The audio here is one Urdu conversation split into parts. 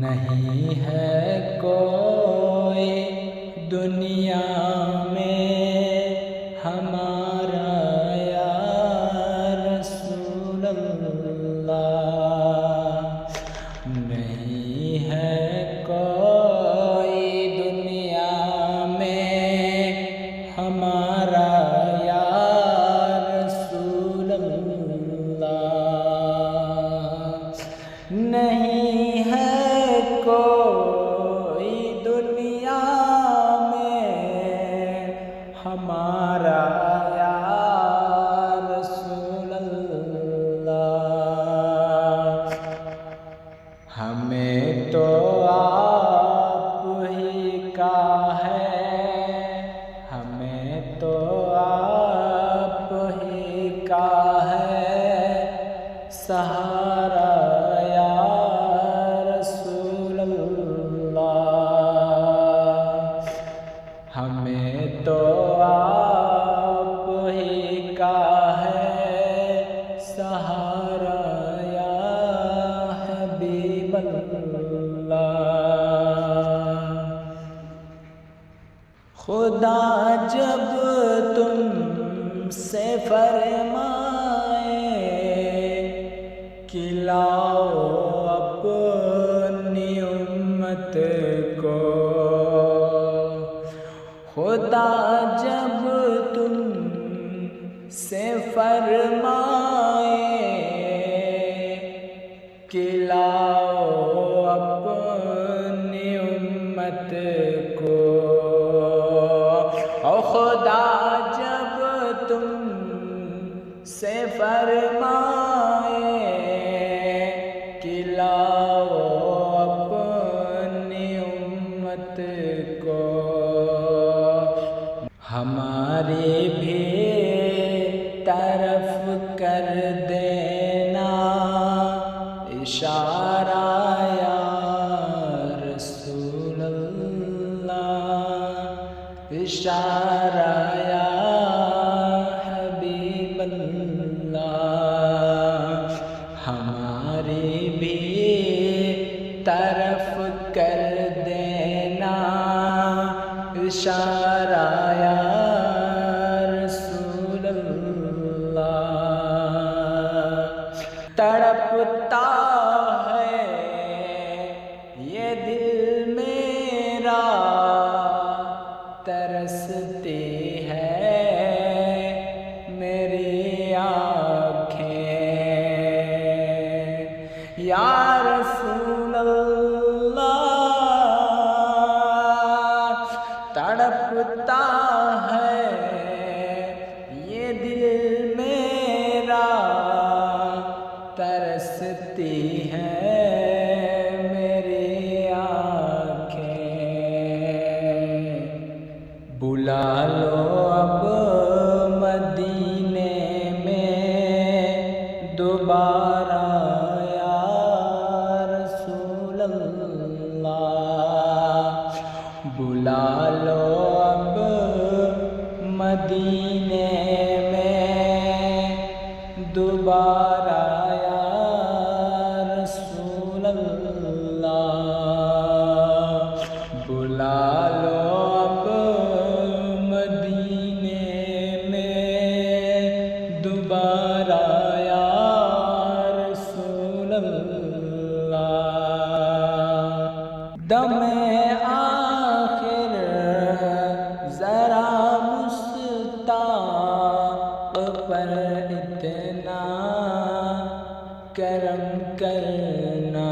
نہیں ہے کوئی دنیا میں ہمارا یا رسول اللہ، نہیں ہے کوئی دنیا میں ہمارا یا رسول اللہ، نہیں ہے کوئی دنیا میں ہمارا یا رسول اللہ، ہمیں تو آپ ہی کا ہے، ہمیں تو آپ ہی کا ہے سہارا یا رسول اللہ، ہمیں تو آپ ہی کا ہے سہارا یا حبیب اللہ۔ خدا جب تم سے فرمائے کہ لاؤ اپنی امت کو، خدا جب تم سے فرمائے کہ لاؤ اپنی امت کو، او خدا جب تم سے فرمائے کہ لاؤ اپنی امت کو، ہماری بھی طرف کر دینا اشارہ یا رسول اللہ، اشارہ یا حبیب اللہ، ہماری بھی طرف کر دینا اشارہ یا رسول اللہ، تڑپتا ہے یہ دل میرا، ترستی ہے میری آنکھیں یا رسول اللہ، تڑپتا ہے یہ دل میرا، ترستی ہے میری آنکھیں، بلا لو اب مدینے میں دوبارہ یا رسول اللہ، بلا لو اب مدینے میں دوبارہ یا رسول اللہ، بلا لو اب مدینے میں دوبارہ یا رسول اللہ، دم آخر ذرا مشتاق پر اتنا کرم کرنا،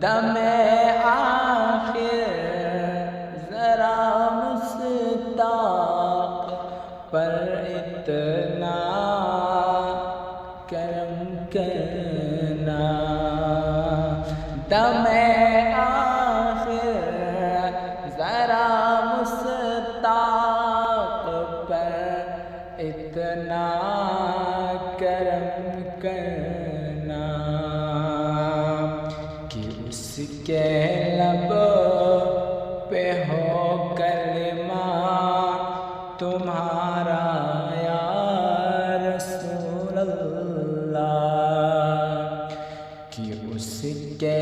دم آخر ذرا مشتاق پر اتنا کرم کرنا، دم آخر ذرا مشتاق پر اتنا کرم کرنا، کہ اس کے لب پہ ہو کلمہ تمہارا یا رسول اللہ، کہ اس کے